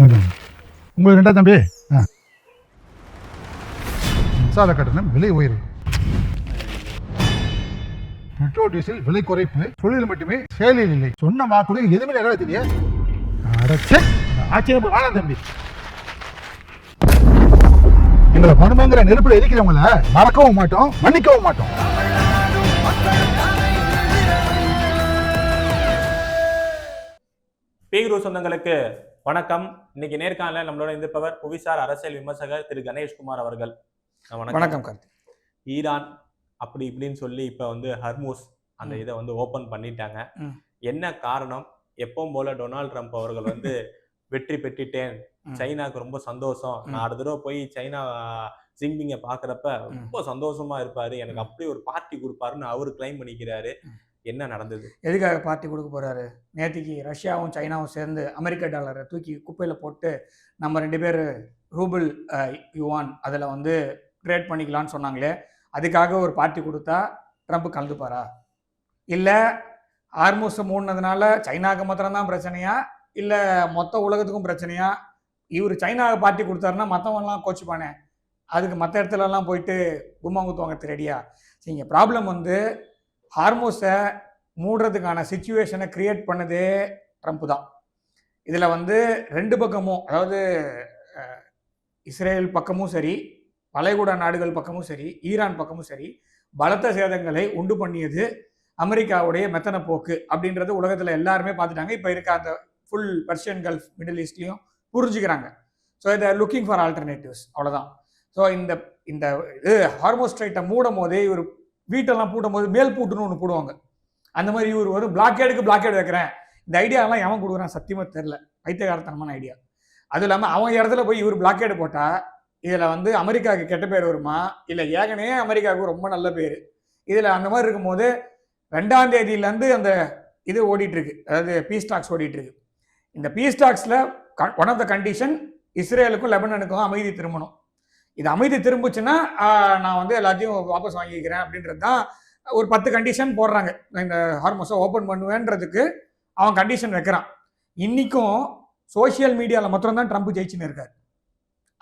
உங்களுக்கு ரெண்டா தம்பி மின்சார கட்டணம் விலை உயர்வு, பெட்ரோல் டீசல் விலை குறைப்பு, தொழில் மட்டுமே செயலில் இல்லை. சொன்ன வாக்குறுதி எதுவுமே நிறைவேற்றியா? ஆச்சரியம் வாழ தம்பி. எங்களை பணமங்கிற நெருப்புல எரிக்கிறவங்கள மறக்கவும் மாட்டோம், மன்னிக்கவும் மாட்டோம். பீக்ரூ சொந்தங்களுக்கு வணக்கம். இன்னைக்கு நேர்காணல நம்மளோட இருப்பவர் புவிசார் அரசியல் விமர்சகர் திரு கணேஷ்குமார் அவர்கள். வணக்கம். ஈரான் அப்படி இப்படின்னு சொல்லி இப்ப ஹர்மூஸ் அந்த இதை ஓபன் பண்ணிட்டாங்க. என்ன காரணம்? எப்பவும் போல டொனால்ட் ட்ரம்ப் அவர்கள் வெற்றி பெற்றுட்டேன், சைனாக்கு ரொம்ப சந்தோஷம், நான் அடுத்த தடவை போய் சைனா ஜின்பிங்கை பாக்குறப்ப ரொம்ப சந்தோஷமா இருப்பாரு, எனக்கு அப்படி ஒரு பார்ட்டி கொடுப்பாருன்னு அவரு கிளைம் பண்ணிக்கிறாரு. என்ன நடந்தது? எதுக்காக பார்ட்டி கொடுக்க போறாரு? நேற்றுக்கு ரஷ்யாவும் சைனாவும் சேர்ந்து அமெரிக்க டாலரை தூக்கி குப்பையில போட்டு நம்ம 2 பேர் ரூபிள் யுவான் அதில் கிரியேட் பண்ணிக்கலான்னு சொன்னாங்களே, அதுக்காக ஒரு பார்ட்டி கொடுத்தா ட்ரம்ப் கலந்துப்பாரா? இல்லை ஹார்மூஸை மூடினதுனால சைனாவுக்கு மாத்திரம்தான் பிரச்சனையா, இல்லை மொத்த உலகத்துக்கும் பிரச்சனையா? இவர் சைனாவுக்கு பார்ட்டி கொடுத்தாருன்னா மற்றவங்கலாம் கோச்சுப்பானே, அதுக்கு மற்ற இடத்துலலாம் போயிட்டு கும்மாங்குத்துவாங்க ரெடியா? சரிங்க, ப்ராப்ளம் ஹார்மூஸை மூடுறதுக்கான சிச்சுவேஷனை கிரியேட் பண்ணதே ட்ரம்ப் தான். இதில் 2 பக்கமும், அதாவது இஸ்ரேல் பக்கமும் சரி, வளைகுடா நாடுகள் பக்கமும் சரி, ஈரான் பக்கமும் சரி, பலத்த சேதங்களை உண்டு பண்ணியது அமெரிக்காவுடைய மெத்தன போக்கு அப்படின்றது உலகத்தில் எல்லாருமே பார்த்துட்டாங்க. இப்போ இருக்க அந்த ஃபுல் பர்ஷியன் கல்ஃப், மிடில் ஈஸ்ட்லையும் புரிஞ்சுக்கிறாங்க. ஸோ இதை லுக்கிங் ஃபார் ஆல்டர்னேட்டிவ்ஸ், அவ்வளோதான். ஸோ இந்த இது ஹார்மோஸ் ஸ்ட்ரைட்டை மூடும் போதே இவர் வீட்டெல்லாம் பூட்டும் போது மேல் பூட்டுன்னு ஒன்று போடுவாங்க. அந்த மாதிரி இவர் பிளாக்கேடுக்கு பிளாக்கேடு வைக்கிறேன். இந்த ஐடியாலாம் எவன் கொடுக்குறான் சத்தியமாக தெரில, வைத்தியகாரத்தனமான ஐடியா. அதுவும் இல்லாமல் அவன் இடத்துல போய் இவர் பிளாக்கேடு போட்டால் இதில் அமெரிக்காவுக்கு கெட்ட பேர் வருமா, இல்லை ஏற்கனவே அமெரிக்காவுக்கு ரொம்ப நல்ல பேர்? இதில் அந்த மாதிரி இருக்கும்போது 2ஆம் தேதியிலேருந்து அந்த இது ஓடிட்டுருக்கு, அதாவது பீஸ் டாக்ஸ் ஓடிட்டுருக்கு. இந்த பீஸ் டாக்ஸில் ஒன் ஆஃப் த கண்டிஷன் இஸ்ரேலுக்கும் லெபனானுக்கும் அமைதி திரும்பணும். இது அமைதி திரும்பிச்சுன்னா நான் எல்லாத்தையும் வாபஸ் வாங்கிக்கிறேன் அப்படின்றது தான். ஒரு 10 கண்டிஷன் போடுறாங்க. இந்த ஹார்மோஸை ஓப்பன் பண்ணுவேன்றதுக்கு அவன் கண்டிஷன் வைக்கிறான். இன்னைக்கும் சோசியல் மீடியாவில் மாத்திரம் தான் ட்ரம்ப் ஜெயிச்சுன்னு இருக்கார்.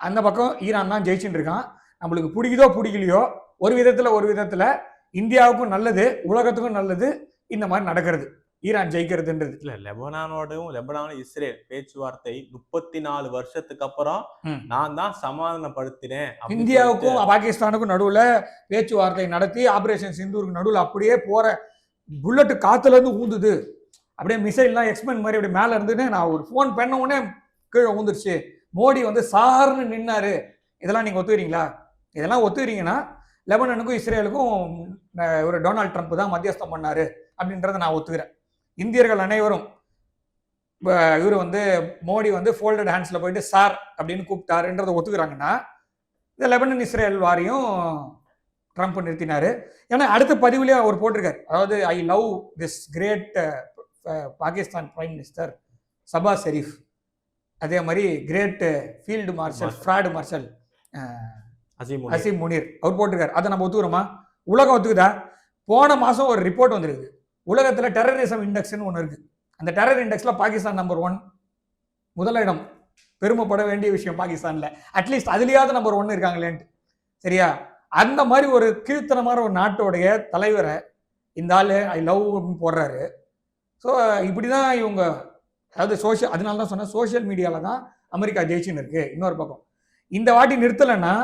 அந்த பக்கம் ஈரான் தான் ஜெயிச்சுன்னு இருக்கான். நம்மளுக்கு பிடிக்குதோ பிடிக்கலையோ, ஒரு விதத்தில் இந்தியாவுக்கும் நல்லது, உலகத்துக்கும் நல்லது இந்த மாதிரி நடக்கிறது, ஈரான் ஜெயிக்கிறதுன்றது. இல்ல, லெபனானும் இஸ்ரேல் பேச்சுவார்த்தை 34 வருஷத்துக்கு அப்புறம் நான் தான் சமாதானப்படுத்தினேன். இந்தியாவுக்கும் பாகிஸ்தானுக்கும் நடுவுல பேச்சுவார்த்தை நடத்தி ஆபரேஷன் சிந்தூருக்கு நடுவில் அப்படியே போற புல்லட்டு காத்துல இருந்து ஊந்துது, அப்படியே மிசைல்லாம் எக்ஸ்பென்ட் மாதிரி அப்படி மேல இருந்துன்னு நான் ஒரு ஃபோன் பண்ண உடனே கீழே ஊந்துருச்சு. மோடி சார்னு நின்னாரு. இதெல்லாம் நீங்க ஒத்துக்கிறீங்களா? இதெல்லாம் ஒத்துக்கிறீங்கன்னா லெபனானுக்கும் இஸ்ரேலுக்கும் ஒரு டொனால்ட் ட்ரம்ப் தான் மத்தியஸ்தம் பண்ணாரு அப்படின்றத நான் ஒத்துக்கிறேன். இந்தியர்கள் அனைவரும் இவர் மோடி ஃபோல்டட் ஹேண்ட்ஸில் போயிட்டு சார் அப்படின்னு கூப்பிட்டாருன்றதை ஒத்துக்கிறாங்கன்னா, இந்த லெபனன் இஸ்ரேல் வாரியும் ட்ரம்ப் நிறுத்தினாரு. ஏன்னா அடுத்த பதிவுலேயே அவர் போட்டிருக்காரு, அதாவது I love this great Pakistan prime minister Shahbaz Sharif, அதே மாதிரி great field marshal fraud marshal Asim Munir அவர் போட்டிருக்காரு. அதை நம்ம ஒத்துக்கிறோமா? உலகம் ஒத்துக்குதா? போன மாதம் ஒரு ரிப்போர்ட் வந்துருக்கு, உலகத்தில் டெரரிசம் இண்டெக்ஸ்னு ஒன்று இருக்குது. அந்த டெரர் இண்டெக்ஸில் பாகிஸ்தான் நம்பர் 1, முதலிடம். பெருமைப்பட வேண்டிய விஷயம் பாகிஸ்தானில், அட்லீஸ்ட் அதுலேயாவது நம்பர் 1 இருக்காங்களேன்ட்டு. சரியா? அந்த மாதிரி ஒரு கீழ்த்தனமான ஒரு நாட்டோடைய தலைவரை இந்த ஆள் ஐ லவ் போடுறாரு. ஸோ இப்படி தான் இவங்க, அதாவது அதனால தான் சொன்னேன், சோஷியல் மீடியாவில் தான் அமெரிக்கா ஜெயிச்சுன்னு இருக்கு. இன்னொரு பக்கம் இந்த வாட்டி நிறுத்தலைன்னா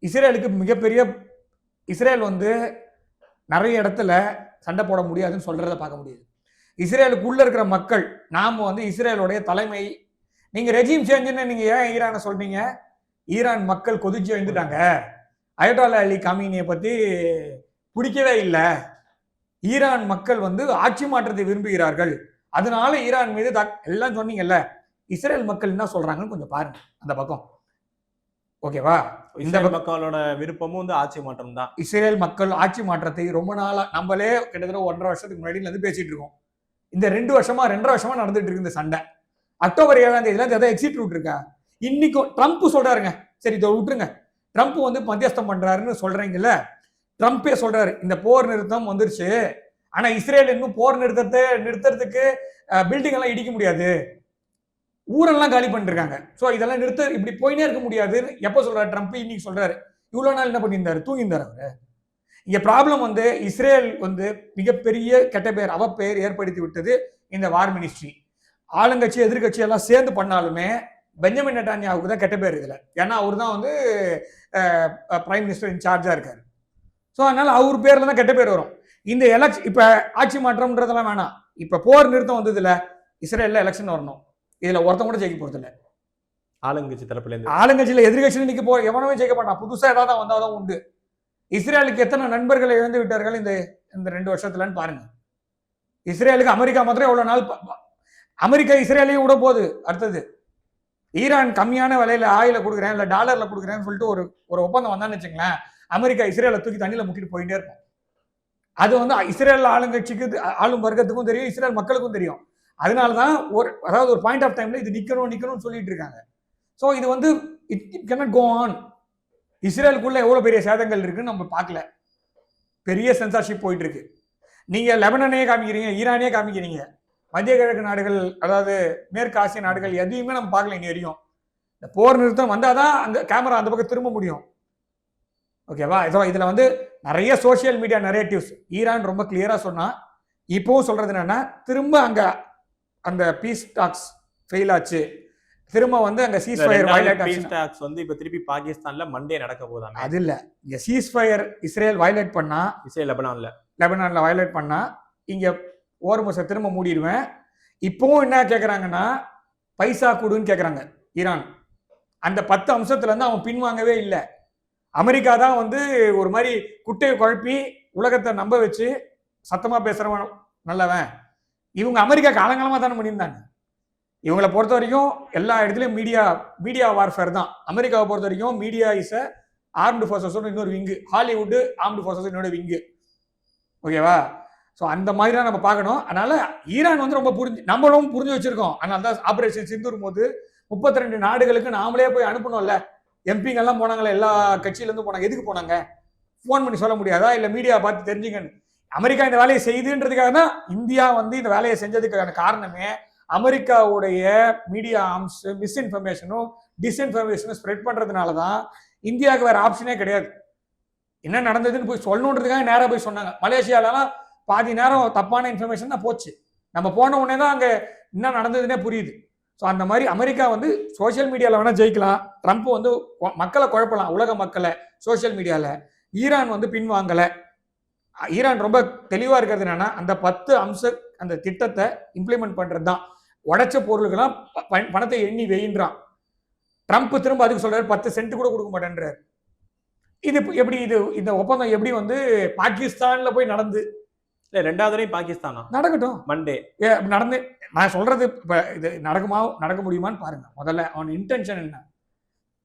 இஸ்ரேலுக்கு மிகப்பெரிய, இஸ்ரேல் நிறைய இடத்துல சண்டை போட முடியாதுன்னு சொல்றதை பார்க்க முடியுது. இஸ்ரேலுக்குள்ள இருக்கிற மக்கள், நாம இஸ்ரேலுடைய தலைமை, நீங்க ரெஜிம் சேஞ்சுன்னு நீங்க ஏன் ஈரானை சொல்றீங்க? ஈரான் மக்கள் கொதிச்சு எழுந்துட்டாங்க. அயட்டோல்லா அலி காமினியை பத்தி பிடிக்கவே இல்லை. ஈரான் மக்கள் ஆட்சி மாற்றத்தை விரும்புகிறார்கள், அதனால ஈரான் மீது எல்லாம் சொன்னீங்கல்ல. இஸ்ரேல் மக்கள் என்ன சொல்றாங்கன்னு கொஞ்சம் பாருங்க அந்த பக்கம். ஓகேவா? இந்த மக்களோட விருப்பமும் ஆட்சி மாற்றம் தான். இஸ்ரேல் மக்கள் ஆட்சி மாற்றத்தை ரொம்ப நாளா, நம்மளே கிட்டத்தட்ட 1.5 வருஷத்துக்கு முன்னாடி பேசிட்டு இருக்கோம். இந்த 2.5 வருஷமா நடந்துட்டு இருக்கு இந்த சண்டை. அக்டோபர் 7ஆம் தேதியில எக்ஸிட் ரூட் இருக்கா? இன்னைக்கும் ட்ரம்ப் சொல்றாருங்க, சரி இதை விட்டுருங்க, ட்ரம்ப் மத்தியஸ்தம் பண்றாருன்னு சொல்றீங்கல்ல. ட்ரம்ப்பே சொல்றாரு இந்த போர் நிறுத்தம் வந்துருச்சு, ஆனா இஸ்ரேல் இன்னும் போர் நிறுத்தறதுக்கு பில்டிங் எல்லாம் இடிக்க முடியாது, ஊரெல்லாம் காலி பண்ணிருக்காங்க. ஸோ இதெல்லாம் நிறுத்த இப்படி போயினே இருக்க முடியாது. எப்போ சொல்றாரு ட்ரம்ப்? இன்னைக்கு சொல்றாரு. இவ்வளவு நாள் என்ன பண்ணியிருந்தாரு? தூங்கியிருந்தாரு அவரு. இங்க ப்ராப்ளம் வந்து இஸ்ரேல் வந்து மிகப்பெரிய கெட்ட பேர் அவப்பெயர் ஏற்படுத்தி விட்டது இந்த வார் மினிஸ்ட்ரி. ஆளுங்கட்சி எதிர்கட்சி எல்லாம் சேர்ந்து பண்ணாலுமே பெஞ்சமின் நெட்டான்யாவுக்கு தான் கெட்ட பேர் இதுல. ஏன்னா அவர் தான் வந்து பிரைம் மினிஸ்டர் இன்சார்ஜா இருக்காரு. ஸோ அதனால அவர் பேர்ல தான் கெட்ட பேர் வரும். இந்த எலெக்ஷன் இப்ப ஆட்சி மாற்றம்ன்றதெல்லாம் வேணாம். இப்ப போர் நிறுத்தம் வந்ததுல இஸ்ரேல்ல எலெக்ஷன் வரணும். இதுல ஒருத்தன் கூட ஜெயிக்க போறது இல்லை. ஆளுங்கட்சி தரப்புல இருந்து ஆளுங்கட்சியில எதிர்கட்சியில நிக்க போ எவனவே ஜெயிக்க மாட்டான். புதுசா ஏதாவது வந்தாதான் உண்டு. இஸ்ரேலுக்கு எத்தனை நண்பர்களை இழந்து விட்டார்கள் இந்த 2 வருஷத்துலன்னு பாருங்க. இஸ்ரேலுக்கு அமெரிக்கா மாத்திரம் எவ்வளவு நாள் அமெரிக்கா இஸ்ரேலையும் விட போகுது. அடுத்தது ஈரான் கம்மியான விலையில ஆயில கொடுக்குறேன் இல்ல டாலர்ல கொடுக்குறேன்னு சொல்லிட்டு ஒரு ஒப்பந்தம் வந்தான்னு வச்சுங்களேன், அமெரிக்கா இஸ்ரேலை தூக்கி தண்ணியில முக்கிட்டு போயிட்டே இருக்கும். அது வந்து இஸ்ரேல் ஆளுங்கட்சிக்கு ஆளும் வர்க்கத்துக்கும் தெரியும், இஸ்ரேல் மக்களுக்கும் தெரியும். அதனாலதான் அதாவது ஒரு பாயிண்ட் ஆஃப் டைம்ல இது நிக்கணும்னு சொல்லிட்டு இருக்காங்க. ஸோ இது வந்து இட் கேனாட் கோ ஆன். இஸ்ரேலுக்குள்ள எவ்வளவு பெரிய சேதங்கள் இருக்குன்னு நம்ம பார்க்கல. பெரிய சென்சார்ஷிப் போயிட்டு இருக்கு. நீங்க லெபனனையே காமிக்கிறீங்க, ஈரானே காமிக்கிறீங்க, மத்திய கிழக்கு நாடுகள் அதாவது மேற்கு ஆசிய நாடுகள் எதையுமே நம்ம பார்க்கல இனி வரையும். இந்த போர் நிறுத்தம் வந்தாதான் அந்த கேமரா அந்த பக்கம் திரும்ப முடியும். ஓகேவா? இதுல வந்து நிறைய சோசியல் மீடியா நரேட்டிவ்ஸ் ஈரான் ரொம்ப கிளியரா சொன்னா, இப்பவும் சொல்றது என்னன்னா திரும்ப அங்க அந்த பீஸ் டாக்ஸ் ஃபெயில் ஆச்சு, திரும்ப வந்து அங்க சீஸ்ஃபயர் வயலேட் பீஸ் டாக்ஸ் வந்து இப்ப திருப்பி பாகிஸ்தான்ல மண்டே நடக்க போதாங்க. அது இல்ல, இங்க சீஸ்ஃபயர் இஸ்ரேல் வயலேட் பண்ணா, இஸ்ரேல் லெபனான்ல வயலேட் பண்ணா இங்க ஓர்முஸை திரும்ப மூடிடுவேன். இப்பவும் என்ன கேட்கறாங்கன்னா பைசா கொடுன்னு கேட்கறாங்க ஈரான். அந்த 10 அம்சத்துல இருந்து அவன் பின்வாங்கவே இல்லை. அமெரிக்கா தான் வந்து ஒரு மாதிரி குட்டையை குழப்பி உலகத்தை நம்ப வச்சு சத்தமா பேசுறவன் நல்லவன். இவங்க அமெரிக்கா காலங்காலமா தானே பண்ணியிருந்தாங்க. இவங்களை பொறுத்த வரைக்கும் எல்லா இடத்துலையும் மீடியா வார்ஃபேர் தான். அமெரிக்காவை பொறுத்த வரைக்கும் மீடியா இஸ் ஆர்ம்டு ஃபோர்ஸஸோட இன்னொரு விங்கு, ஹாலிவுட் ஆர்ம்டு ஃபோர்ஸஸ் இன்னொரு விங்கு. ஓகேவா? ஸோ அந்த மாதிரி தான் நம்ம பார்க்கணும். அதனால ஈரான் வந்து ரொம்ப நம்மளும் புரிஞ்சு வச்சிருக்கோம். அதனால தான் ஆபரேஷன் சிந்தூர் போது 32 நாடுகளுக்கு நாமளே போய் அனுப்பணும்ல. எம்பிங்க எல்லாம் போனாங்களே, எல்லா கட்சியிலேருந்து போனாங்க. எதுக்கு போனாங்க? ஃபோன் பண்ணி சொல்ல முடியாதா? இல்லை மீடியா பார்த்து தெரிஞ்சுக்கணும். அமெரிக்கா இந்த வேலையை செய்யுதுன்றதுக்காக தான் இந்தியா வந்து இந்த வேலையை செஞ்சதுக்கான காரணமே அமெரிக்காவுடைய மீடியா ஆர்ம்ஸ் மிஸ்இன்ஃபர்மேஷனும் டிஸ்இன்ஃபர்மேஷனும் ஸ்ப்ரெட் பண்றதுனால தான். இந்தியாவுக்கு வேற ஆப்ஷனே கிடையாது. என்ன நடந்ததுன்னு போய் சொல்லணுன்றதுக்காக நேராக போய் சொன்னாங்க. மலேசியாலலாம் பாதி நேரம் தப்பான இன்ஃபர்மேஷன் தான் போச்சு. நம்ம போன உடனே தான் அங்கே என்ன நடந்ததுன்னே புரியுது. ஸோ அந்த மாதிரி அமெரிக்கா வந்து சோசியல் மீடியாவில் வேணால் ஜெயிக்கலாம், ட்ரம்ப் வந்து மக்களை குழப்பலாம், உலக மக்களை சோசியல் மீடியாவில். ஈரான் வந்து பின்வாங்கலை. ஈரான் ரொம்ப தெளிவாக இருக்கிறது என்னன்னா, அந்த 10 அம்ச அந்த திட்டத்தை இம்ப்ளிமெண்ட் பண்ணுறது தான். உடைச்ச பொருளுக்கெல்லாம் பணத்தை எண்ணி வெயின்றான். ட்ரம்ப் திரும்ப அதுக்கு சொல்றாரு 10 சென்ட் கூட கொடுக்க மாட்டேன்றார். இது எப்படி இந்த ஒப்பந்தம் எப்படி வந்து பாகிஸ்தான்ல போய் நடந்து ரெண்டாவது பாகிஸ்தானா நடக்கட்டும் மண்டே நடந்து. நான் சொல்றது இப்ப இது நடக்க முடியுமான்னு பாருங்க. முதல்ல அவன் இன்டென்ஷன் என்ன?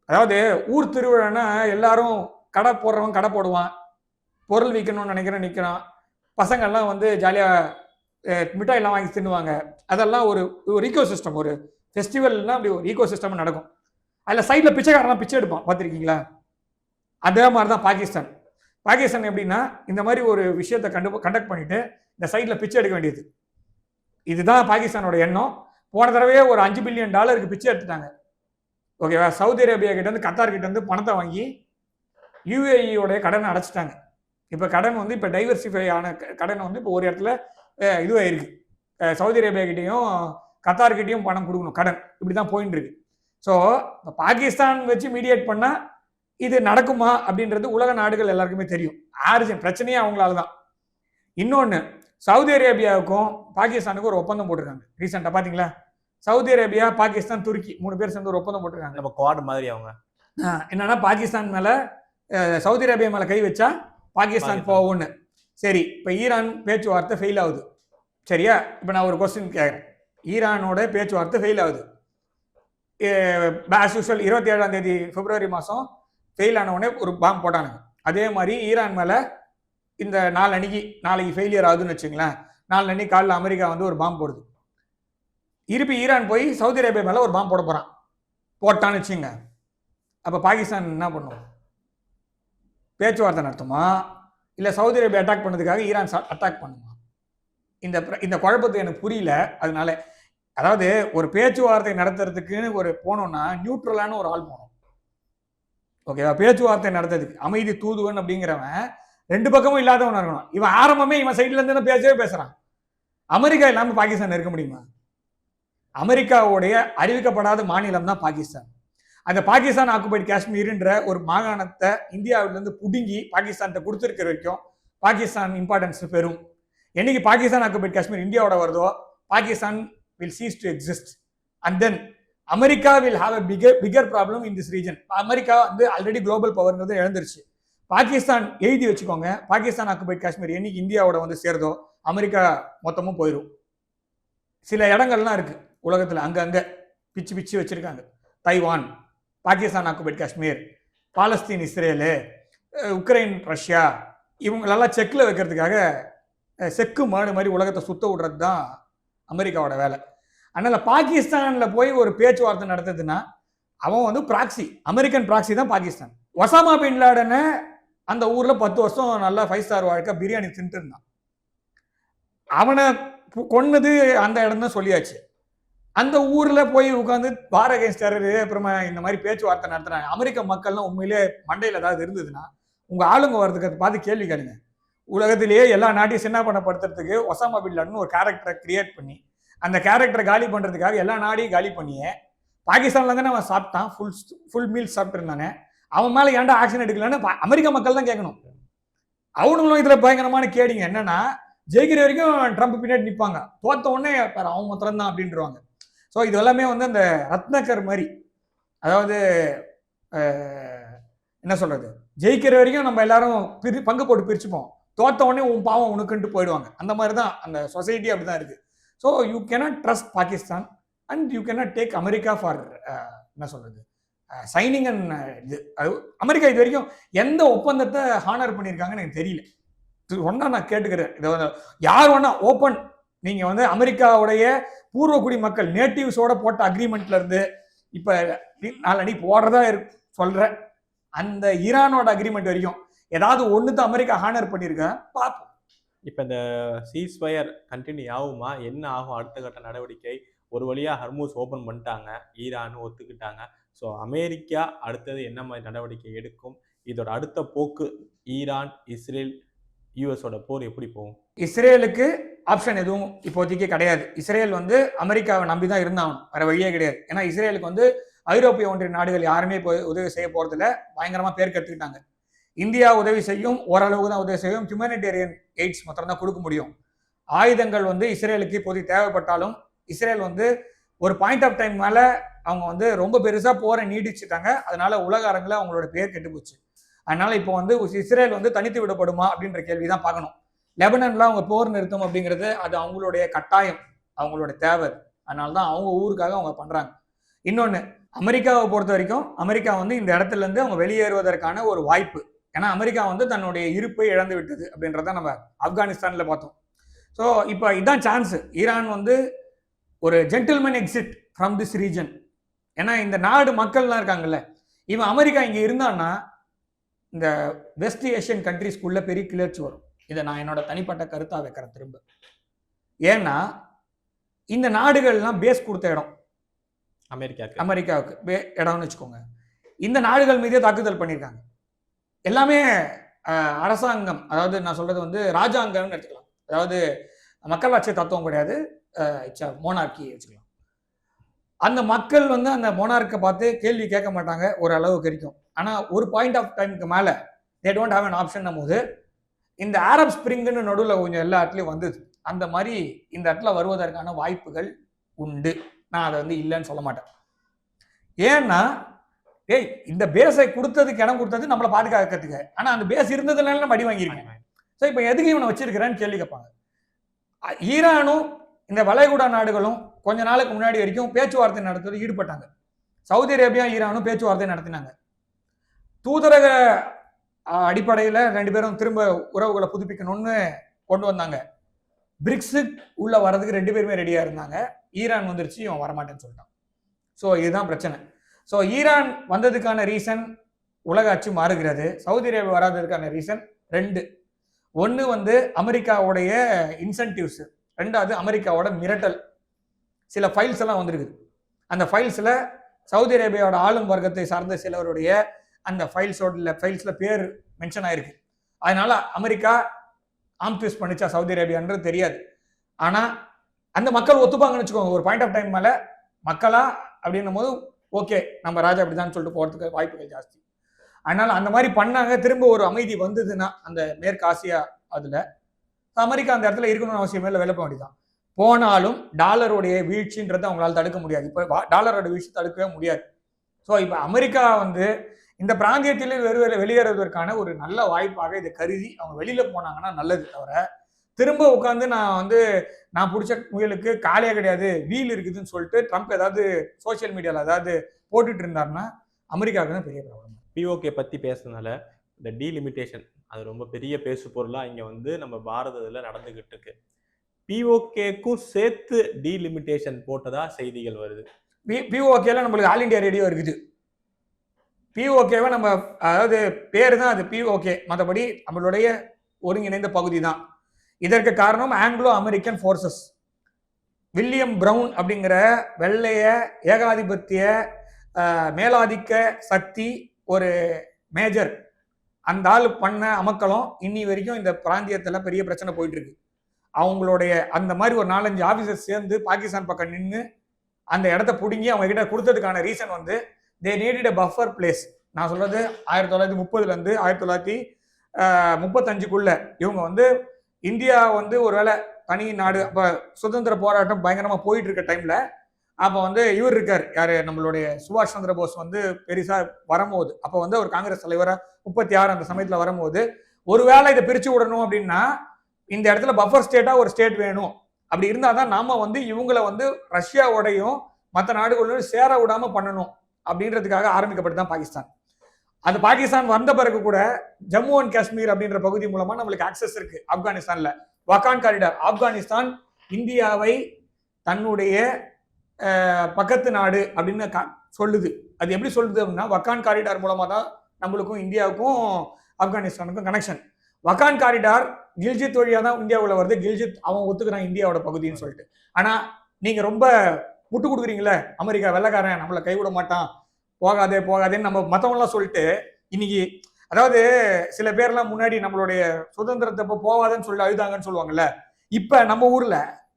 அதாவது ஊர் திருவிழான்னா எல்லாரும் கடை போடுறவன் கடை போடுவான், பொருள் விற்கணும்னு நினைக்கிறான், பசங்கள்லாம் வந்து ஜாலியா மிட்டாய் எல்லாம் வாங்கி தின்னுவாங்க. அதெல்லாம் ஒரு ஈகோ சிஸ்டம். ஒரு ஃபெஸ்டிவல்னா அப்படி ஒரு ஈகோ சிஸ்டம் நடக்கும். அதில் சைடில் பிச்சைக்காரலாம் பிச்சை எடுப்பான், பார்த்துருக்கீங்களா? அதே மாதிரி தான் பாகிஸ்தான் எப்படின்னா இந்த மாதிரி ஒரு விஷயத்தை கண்டக்ட் பண்ணிட்டு இந்த சைடில் பிச்சை எடுக்க வேண்டியது. இதுதான் பாகிஸ்தானோட எண்ணம். போன தடவையே ஒரு $5 பில்லியன் பிச்சை எடுத்துட்டாங்க. ஓகேவா? சவுதி அரேபியா கிட்ட இருந்து கத்தார் கிட்ட இருந்து பணத்தை வாங்கி யூஏஇயோடைய கடனை அடைச்சிட்டாங்க. இப்போ கடன் வந்து இப்போ டைவர்சிஃபை ஆன கடன் வந்து இப்போ ஒரு இடத்துல இதுவாயிருக்கு. சவுதி அரேபியா கிட்டையும் கத்தார்கிட்டையும் பணம் கொடுக்கணும் கடன். இப்படி தான் போயிட்டு இருக்கு. ஸோ பாகிஸ்தான் வச்சு மீடியேட் பண்ணால் இது நடக்குமா அப்படின்றது உலக நாடுகள் எல்லாருக்குமே தெரியும். ஆரிஜின் பிரச்சனையே அவங்களால தான். இன்னொன்று, சவுதி அரேபியாவுக்கும் பாகிஸ்தானுக்கும் ஒரு ஒப்பந்தம் போட்டிருக்காங்க ரீசெண்டாக. பார்த்தீங்களா? சவுதி அரேபியா, பாகிஸ்தான், துருக்கி 3 பேர் சேர்ந்து ஒரு ஒப்பந்தம் போட்டிருக்காங்க. நம்ம குவாட் மாதிரி. அவங்க என்னன்னா பாகிஸ்தான் மேலே சவுதி அரேபியா மேலே கை வச்சா பாகிஸ்தான் போகும்னு. சரி, இப்போ ஈரான் பேச்சுவார்த்தை ஃபெயில் ஆகுது. சரியா? இப்போ நான் ஒரு கொஸ்டின் கேட்குறேன். ஈரானோட பேச்சுவார்த்தை ஃபெயில் ஆகுது. ஆஸ் யூஸ்வல் 27ஆம் தேதி பிப்ரவரி மாதம் ஃபெயில் ஆன உடனே ஒரு பாம்பு போட்டானுங்க. அதே மாதிரி ஈரான் மேலே இந்த நாளைக்கு ஃபெயிலியர் ஆகுதுன்னு வச்சுங்களேன். நாளைக்கு காலையில் அமெரிக்கா வந்து ஒரு பாம்பு போடுது. இருப்பி ஈரான் போய் சவுதி அரேபியா மேலே ஒரு பாம்பு போட்டான்னு வச்சுங்க. அப்போ பாகிஸ்தான் என்ன பண்ணும்? பேச்சுவார்த்தை நடத்துமா, இல்லை சவுதி அரேபியா அட்டாக் பண்ணதுக்காக ஈரான் அட்டாக் பண்ணுமா? இந்த குழப்பத்தை எனக்கு புரியல. அதனால அதாவது ஒரு பேச்சுவார்த்தை நடத்துறதுக்குன்னு ஒரு போனோம்னா நியூட்ரலான ஒரு ஆள் போகணும். ஓகேவா? பேச்சுவார்த்தை நடத்துறதுக்கு அமைதி தூதுவன் அப்படிங்கிறவன் ரெண்டு பக்கமும் இல்லாதவன் இருக்கணும். இவன் ஆரம்பமே இவன் சைட்ல இருந்து பேசவே பேசுறான். அமெரிக்கா இல்லாம பாகிஸ்தான் இருக்க முடியுமா? அமெரிக்காவுடைய அறிவிக்கப்படாத மாநிலம் தான் பாகிஸ்தான். அந்த பாகிஸ்தான் ஆக்குபைட் காஷ்மீர்ன்ற ஒரு மாகாணத்தை இந்தியாவிலிருந்து புடுங்கி பாகிஸ்தான் கொடுத்துருக்கிற வரைக்கும் பாகிஸ்தான் இம்பார்ட்டன்ஸ் பெறும். என்னைக்கு பாகிஸ்தான் ஆக்குபைட் காஷ்மீர் இந்தியாவோட வருதோ Pakistan will cease to exist and then America will have a bigger problem in this region. America வந்து ஆல்ரெடி குளோபல் பவர்ங்கிறது இழந்துருச்சு. பாகிஸ்தான் எழுதி வச்சுக்கோங்க, பாகிஸ்தான் ஆக்குபைட் காஷ்மீர் என்னைக்கு இந்தியாவோட வந்து சேருதோ அமெரிக்கா மொத்தமும் போயிடும். சில இடங்கள்லாம் இருக்கு உலகத்தில், அங்கங்க பிச்சு பிச்சு வச்சிருக்காங்க. Taiwan, Pakistan occupied Kashmir, Palestine Israel, Ukraine Russia, இவங்களெல்லாம் செக்கில் வைக்கிறதுக்காக செக்கு மாடு மாதிரி உலகத்தை சுத்த விடுறது தான் அமெரிக்காவோட வேலை. அதனால பாகிஸ்தானில் போய் ஒரு பேச்சுவார்த்தை நடத்துதுன்னா அவன் வந்து ப்ராக்சி, அமெரிக்கன் ப்ராக்சி தான் பாகிஸ்தான். ஒசாமா பின் லாடனை அந்த ஊரில் 10 வருஷம் நல்லா 5 ஸ்டார் வாழ்க்கை பிரியாணி தின்ட்டு இருந்தான். அவனை கொன்னது அந்த இடம் தான் சொல்லியாச்சு. அந்த ஊரில் போய் உட்காந்து வார் அகைன்ஸ்ட் டெரர் அப்புறமா இந்த மாதிரி பேச்சுவார்த்தை நடத்துறாங்க. அமெரிக்க மக்கள்லாம் உண்மையிலே மண்டையில் ஏதாவது இருந்ததுன்னா உங்கள் ஆளுங்க வர்றதுக்கு அதை பார்த்து கேள்வி கேளுங்க. உலகத்திலேயே எல்லா நாட்டையும் சின்ன பண்ணப்படுத்துறதுக்கு ஒசாமா பின் லாடன் ஒரு கேரக்டரை கிரியேட் பண்ணி அந்த கேரக்டரை காலி பண்ணுறதுக்காக எல்லா நாடையும் காலி பண்ணியே பாகிஸ்தான்ல தானே அவன் சாப்பிட்டான், ஃபுல் மீல் சாப்பிட்டு இருந்தானே. அவன் மேலே ஏன்டா ஆக்ஷன் எடுக்கலன்னு அமெரிக்க மக்கள் தான் கேட்கணும். அவனுங்களும் இதில் பயங்கரமான கேடிங்க என்னன்னா, ஜெயிக்கிற வரைக்கும் ட்ரம்ப் பின்னாடி நிற்பாங்க, தோத்த உடனே அவன் மாத்திரம் தான் அப்படின்றவாங்க. ஸோ இது எல்லாமே வந்து அந்த ரத்னக்கர் மாதிரி, அதாவது என்ன சொல்றது, ஜெயிக்கிற வரைக்கும் நம்ம எல்லாரும் பங்கு போட்டு பிரிச்சுப்போம், தோத்த உடனே உன் பாவம் உனக்குன்ட்டு போயிடுவாங்க. அந்த மாதிரி தான் அந்த சொசைட்டி அப்படி தான் இருக்கு. So you cannot trust Pakistan and you cannot take America for என்ன சொல்றது சைனிங் அண்ட் இது. அது அமெரிக்கா இது வரைக்கும் எந்த ஒப்பந்தத்தை ஹானர் பண்ணியிருக்காங்கன்னு எனக்கு தெரியல. ஒன்றா நான் கேட்டுக்கிறேன், இதை வந்து யார் வேணா ஓப்பன், நீங்க வந்து அமெரிக்காவுடைய பூர்வக்குடி மக்கள் நேட்டிவ்ஸோட போட்ட அக்ரிமெண்ட்ல இருந்து இப்ப நாளடி போடுறதா சொல்ற அந்த ஈரானோட அக்ரிமெண்ட் வரைக்கும் ஏதாவது ஒண்ணுதான் அமெரிக்கா ஹானர் பண்ணியிருக்கேன் பார்ப்போம். இப்போ இந்த சீஸ்ஃபயர் கண்டினியூ ஆகுமா, என்ன ஆகும் அடுத்த கட்ட நடவடிக்கை? ஒரு வழியாக ஹர்மூஸ் ஓப்பன் பண்ணிட்டாங்க, ஈரான் ஒத்துக்கிட்டாங்க. ஸோ அமெரிக்கா அடுத்தது என்ன மாதிரி நடவடிக்கை எடுக்கும்? இதோட அடுத்த போக்கு ஈரான், இஸ்ரேல், யூஎஸோட போர் எப்படி போகும்? இஸ்ரேலுக்கு ஆப்ஷன் எதுவும் இப்போதைக்கு கிடையாது. இஸ்ரேல் வந்து அமெரிக்காவை நம்பி தான் இருந்தாகணும், வேற வழியே கிடையாது. ஏன்னா இஸ்ரேலுக்கு வந்து ஐரோப்பிய ஒன்றிய நாடுகள் யாருமே உதவி செய்ய போறதில்ல, பயங்கரமா பேர் கற்றுக்கிட்டாங்க. இந்தியா உதவி செய்யும், ஓரளவுக்கு தான் உதவி செய்யும், ஹியூமனிடேரியன் எய்ட்ஸ் மாத்திரம் தான் கொடுக்க முடியும். ஆயுதங்கள் வந்து இஸ்ரேலுக்கு இப்போதைக்கு தேவைப்பட்டாலும் இஸ்ரேல் வந்து ஒரு பாயிண்ட் ஆஃப் டைம் மேல அவங்க வந்து ரொம்ப பெருசா போரை நீடிச்சுட்டாங்க. அதனால உலக அரங்கில் அவங்களோட பேர் கெட்டு போச்சு. அதனால இப்போ வந்து இஸ்ரேல் வந்து தனித்து விடப்படுமா அப்படின்ற கேள்விதான் பார்க்கணும். லெபனன்ல அவங்க போர் நிறுத்தம் அப்படிங்கிறது அது அவங்களுடைய கட்டாயம், அவங்களோட தேவை. அதனாலதான் அவங்க ஊருக்காக அவங்க பண்றாங்க. இன்னொன்னு, அமெரிக்காவை பொறுத்த வரைக்கும் அமெரிக்கா வந்து இந்த இடத்துல இருந்து அவங்க வெளியேறுவதற்கான ஒரு வாய்ப்பு. ஏன்னா அமெரிக்கா வந்து தன்னுடைய இருப்பை இழந்து விட்டது அப்படின்றத நம்ம ஆப்கானிஸ்தான்ல பார்த்தோம். ஸோ இப்போ இதுதான் சான்ஸ். ஈரான் வந்து ஒரு gentleman exit from this region. ஏன்னா இந்த நாடு மக்கள்லாம் இருக்காங்கல்ல, இவன் அமெரிக்கா இங்கே இருந்தான்னா இந்த வெஸ்ட் ஏஷியன் கண்ட்ரிஸ்குள்ள பெரிய கிளர்ச்சி வரும். இதை நான் என்னோட தனிப்பட்ட கருத்தாக வைக்கிறேன் திரும்ப. ஏன்னா இந்த நாடுகள்லாம் பேஸ் கொடுத்த இடம் அமெரிக்காவுக்கு இடம்னு வச்சுக்கோங்க. இந்த நாடுகள் மீதே தாக்குதல் பண்ணியிருக்காங்க. எல்லாமே அரசாங்கம், அதாவது நான் சொல்றது வந்து ராஜாங்கம்னு எடுத்துக்கலாம். அதாவது மக்களாட்சி தத்துவம் கிடையாது, மோனார்கி வச்சுக்கலாம். அந்த மக்கள் வந்து அந்த மோனார்க்கை பார்த்து கேள்வி கேட்க மாட்டாங்க ஒரு அளவுக்கு வரைக்கும். ஆனால் ஒரு பாயிண்ட் ஆஃப் டைமுக்கு மேலே they don't have an option போது இந்த அரப் ஸ்பிரிங்னு நடுவில் கொஞ்சம் எல்லா இடத்துலையும் வந்தது. அந்த மாதிரி இந்த இடத்துல வருவதற்கான வாய்ப்புகள் உண்டு. நான் அதை வந்து இல்லைன்னு சொல்ல மாட்டேன். ஏன்னா இந்த பேஸை கொடுத்ததுக்கு இடம் கொடுத்தது நம்மளை பாதுகாக்கிறதுக்கு. ஆனால் அந்த பேஸ் இருந்ததுனால நம்ம அடி வாங்கியிருக்கேன். ஸோ இப்போ எதுக்கு இவனை வச்சிருக்கிறேன்னு கேள்வி கேட்பாங்க. ஈரானும் இந்த வளைகுடா நாடுகளும் கொஞ்ச நாளுக்கு முன்னாடி வரைக்கும் பேச்சுவார்த்தை நடத்துவது ஈடுபட்டாங்க. சவுதி அரேபியா ஈரானும் பேச்சுவார்த்தை நடத்தினாங்க. தூதரக அடிப்படையில் 2 பேரும் திரும்ப உறவுகளை புதுப்பிக்கணும்னு கொண்டு வந்தாங்க. பிரிக்ஸு உள்ள வர்றதுக்கு 2 பேருமே ரெடியா இருந்தாங்க. ஈரான் வந்துருச்சு, இவன் வரமாட்டேன்னு சொல்லிட்டான். ஸோ இதுதான் பிரச்சனை. ஸோ ஈரான் வந்ததுக்கான ரீசன் உலக ஆட்சி மாறுகிறது. சவுதி அரேபியா வராததுக்கான ரீசன் 2. ஒன்று வந்து அமெரிக்காவுடைய இன்சென்டிவ்ஸ், 2வது அமெரிக்காவோட மிரட்டல். சில ஃபைல்ஸ் எல்லாம் வந்திருக்குது. அந்த ஃபைல்ஸில் சவுதி அரேபியாவோட ஆளும் வர்க்கத்தை சார்ந்த சிலருடைய அந்த ஃபைல்ஸில் பேர் மென்ஷன் ஆயிருக்கு. அதனால அமெரிக்கா ஆம்ட்விஸ்ட் பண்ணிச்சா சவுதி அரேபியான்றது தெரியாது. ஆனால் அந்த மக்கள் ஒத்துப்பாங்கன்னு வச்சுக்கோங்க. ஒரு பாயிண்ட் ஆஃப் டைம் மேலே மக்களா அப்படின்னும் போது ஓகே நம்ம ராஜா அப்படிதான் சொல்லிட்டு போகிறதுக்கு வாய்ப்புகள் ஜாஸ்தி. அதனால அந்த மாதிரி பண்ணாங்க. திரும்ப ஒரு அமைதி வந்ததுன்னா அந்த மேற்கு ஆசியா அதில் அமெரிக்கா அந்த இடத்துல இருக்கணும்னு அவசியம் இல்லை, வெளில போக வேண்டியதான். போனாலும் டாலருடைய வீழ்ச்சின்றதை அவங்களால தடுக்க முடியாது. இப்போ டாலரோட வீழ்ச்சி தடுக்கவே முடியாது. ஸோ இப்போ அமெரிக்கா வந்து இந்த பிராந்தியத்திலே வெளியேறுவதற்கான ஒரு நல்ல வாய்ப்பாக இதை கருதி அவங்க வெளியில போனாங்கன்னா நல்லது. தவிர திரும்ப உட்காந்து நான் பிடிச்ச முயலுக்கு காலியாக கிடையாது வீல் இருக்குதுன்னு சொல்லிட்டு ட்ரம்ப் ஏதாவது சோசியல் மீடியாவில் ஏதாவது போட்டுட்டு இருந்தாருன்னா அமெரிக்காவுக்கு தான் பெரிய ப்ராப்ளம். பிஓகே பற்றி பேசுறதுனால இந்த டீலிமிட்டேஷன் அது ரொம்ப பெரிய பேசு பொருளாக இங்கே வந்து நம்ம பாரதத்தில் நடந்துகிட்டு இருக்கு. பிஓகேக்கும் சேர்த்து டீலிமிட்டேஷன் போட்டதா செய்திகள் வருது. பிஓகேல நம்மளுக்கு ஆல் இண்டியா ரேடியோ இருக்குது. பிஓகேவை நம்ம அதாவது பேர் தான் அது பிஓகே, மற்றபடி நம்மளுடைய ஒருங்கிணைந்த பகுதி தான். இதற்கு காரணம் Anglo American forces. William brown அப்படிங்கிற வெள்ளைய ஏகாதிபத்திய மேலாதிக்க சக்தி ஒரு மேஜர், அந்த ஆள் பண்ண அமக்களும் இன்னி வரைக்கும் இந்த பிராந்தியத்தில் பெரிய பிரச்சனை போயிட்டு இருக்கு. அவங்களுடைய அந்த மாதிரி ஒரு 4-5 ஆஃபீஸர்ஸ் சேர்ந்து பாகிஸ்தான் பக்கம் நின்று அந்த இடத்த பிடுங்கி அவங்க கிட்ட கொடுத்ததுக்கான ரீசன் வந்து தே நீடிட் அ பஃபர் பிளேஸ். நான் சொல்றது 1930 1935 இவங்க வந்து இந்தியா வந்து ஒருவேளை தனி நாடு, அப்போ சுதந்திர போராட்டம் பயங்கரமா போயிட்டு இருக்க டைம்ல அப்போ வந்து இவர் இருக்கார் யாரு நம்மளுடைய சுபாஷ் சந்திர போஸ் வந்து பெருசா வரும்போது, அப்போ வந்து ஒரு காங்கிரஸ் தலைவரா 36 அந்த சமயத்துல வரும்போது ஒருவேளை இதை பிரிச்சு விடணும் அப்படின்னா இந்த இடத்துல பஃபர் ஸ்டேட்டா ஒரு ஸ்டேட் வேணும். அப்படி இருந்தாதான் நாம வந்து இவங்களை வந்து ரஷ்யாவோடையும் மற்ற நாடுகளோட சேர விடாம பண்ணணும் அப்படின்றதுக்காக ஆரம்பிக்கப்பட்டு தான் பாகிஸ்தான். அது பாகிஸ்தான் வந்த பிறகு கூட ஜம்மு அண்ட் காஷ்மீர் அப்படின்ற பகுதி மூலமா நம்மளுக்கு ஆக்சஸ் இருக்கு. ஆப்கானிஸ்தான்ல வக்கான் காரிடார், ஆப்கானிஸ்தான் இந்தியாவை தன்னுடைய பக்கத்து நாடு அப்படின்னு சொல்லுது. அது எப்படி சொல்லுது அப்படின்னா வக்கான் காரிடார் மூலமா தான் நம்மளுக்கும் இந்தியாவுக்கும் ஆப்கானிஸ்தானுக்கும் கனெக்ஷன். வக்கான் காரிடார் கில்ஜித் வழியா தான் இந்தியாவுல வருது. கில்ஜித் அவன் ஒத்துக்கிறான் இந்தியாவோட பகுதின்னு சொல்லிட்டு. ஆனா நீங்க ரொம்ப முட்டு கொடுக்குறீங்களே, அமெரிக்கா வெள்ளைக்காரன் நம்மளை கைவிட மாட்டான், போகாதேன்னு நம்ம மற்றவங்களாம் சொல்லிட்டு இன்னைக்கு, அதாவது சில பேர்லாம் முன்னாடி நம்மளுடைய சுதந்திரத்தை போவாதன்னு சொல்லி அழுதாங்கன்னு சொல்லுவாங்கல்ல, இப்ப நம்ம ஊர்ல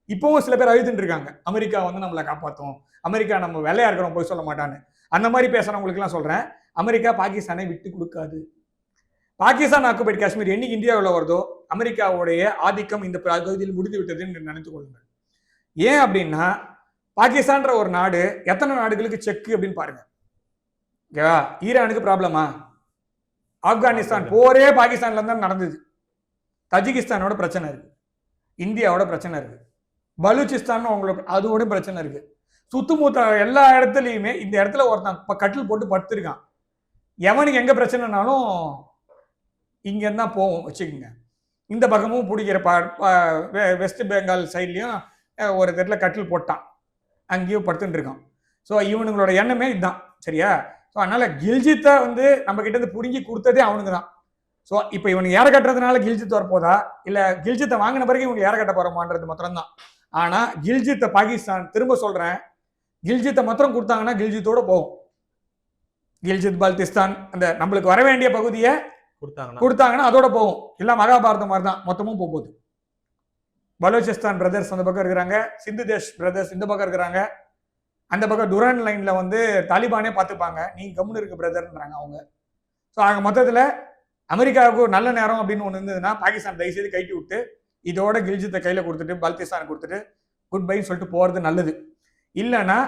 இப்பவும் சில பேர் அழுதுட்டு இருக்காங்க, அமெரிக்கா வந்து நம்மளை காப்பாற்றும், அமெரிக்கா நம்ம வெள்ளையா இருக்கிறோம் போய் சொல்ல மாட்டான்னு. அந்த மாதிரி பேசுறவங்களுக்கு எல்லாம் சொல்றேன், அமெரிக்கா பாகிஸ்தானை விட்டு கொடுக்காது. பாகிஸ்தான் ஆக்குபைட் காஷ்மீர் என்னைக்கு இந்தியாவில் வருதோ அமெரிக்காவுடைய ஆதிக்கம் இந்த பகுதியில் முடிந்து விட்டதுன்னு நினைத்துக் கொள்ளுங்கள். ஏன் அப்படின்னா பாகிஸ்தான்ற ஒரு நாடு எத்தனை நாடுகளுக்கு செக்கு அப்படின்னு பாருங்க. ஓகேவா? ஈரானுக்கு ப்ராப்ளமா? ஆப்கானிஸ்தான் போரே பாகிஸ்தான்ல தான் நடந்தது. தஜிகிஸ்தானோட பிரச்சனை இருக்கு, இந்தியாவோட பிரச்சனை இருக்கு, பலூச்சிஸ்தான் அவங்களோட அதோட பிரச்சனை இருக்கு. சுத்துமுத்த எல்லா இடத்துலையுமே இந்த இடத்துல ஒருத்தன் கட்டில் போட்டு படுத்திருக்கான். எவனுக்கு எங்க பிரச்சனைனாலும் இங்க இருந்தா போவோம் வச்சுக்கோங்க. இந்த பக்கமும் பிடிக்கிற வெஸ்ட் பெங்கால் சைட்லயும் ஒரு இடத்துல கட்டில் போட்டான், அங்கேயும் படுத்துட்டு இருக்கான். ஸோ இவனுங்களோட எண்ணமே இதுதான், சரியா? ஸோ அதனால கில்ஜித்தை வந்து நம்ம கிட்ட இருந்து பிடுங்கி கொடுத்ததே அவனுக்கு தான். ஸோ இப்போ இவனுக்கு ஏற கட்டுறதுனால கில்ஜித் வரப்போதா இல்லை கில்ஜித்தை வாங்கின பிறகு இவங்க ஏற கட்ட போறோமான்றது மாத்திரம்தான். ஆனா கில்ஜித்தை பாகிஸ்தான், திரும்ப சொல்றேன், கில்ஜித்தை மாத்திரம் கொடுத்தாங்கன்னா கில்ஜித்தோட போகும். கில்ஜித் பால்டிஸ்தான் அந்த நம்மளுக்கு வர வேண்டிய பகுதியை கொடுத்தாங்கன்னா அதோட போகும். இல்ல மகாபாரதம் மாதிரி தான் மொத்தமும் போகுது. பலூச்சிஸ்தான் பிரதர்ஸ் அந்த பக்கம் இருக்கிறாங்க, சிந்து தேஷ் பிரதர்ஸ் இந்த பக்கம் இருக்கிறாங்க, அந்த பக்கம் டுரான் லைன்ல வந்து தாலிபானே பார்த்துப்பாங்க, நீங்க கம்முன்னு இருக்கு பிரதர்ன்றாங்க அவங்க. ஸோ ஆக மொத்தத்துல அமெரிக்காவுக்கு ஒரு நல்ல நேரம் அப்படின்னு ஒன்று இருந்ததுன்னா பாகிஸ்தான் தயவு செய்து கைட்டி விட்டு இதோட கில்ஜித்தை கையில கொடுத்துட்டு பல்திஸ்தான் கொடுத்துட்டு குட் பைன்னு சொல்லிட்டு போறது நல்லது. இல்லைன்னா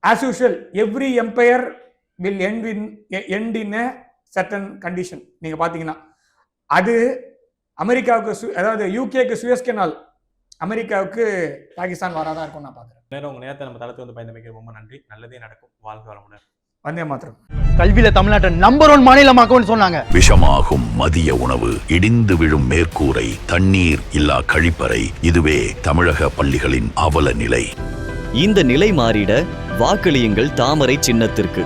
as usual every empire will end in a certain condition. நீங்க பாத்தீங்கன்னா அது அமெரிக்காவுக்கு அதாவது யூகேக்கு சுயஸ் கெனால், அமெரிக்காவுக்கு பாகிஸ்தான் வராதான் இருக்கும் நான் பாக்குறேன். நேரம் உங்க நேரத்தை நம்ம தளத்து வந்து பயந்தமைக்கு ரொம்ப நன்றி. நல்லதே நடக்கும். வாழ்க வளமுடன். வந்தே மாத்திரம். கல்வியில தமிழ்நாட்டை நம்பர் 1 மாநிலமாக்கும்னு சொன்னாங்க. விஷமாகும் மதிய உணவு, இடிந்து விழும் மேற்கூரை, தண்ணீர் இல்லா கழிப்பறை, இதுவே தமிழக பள்ளிகளின் அவல நிலை. இந்த நிலை மாறிட வாக்களியுங்கள் தாமரை சின்னத்திற்கு.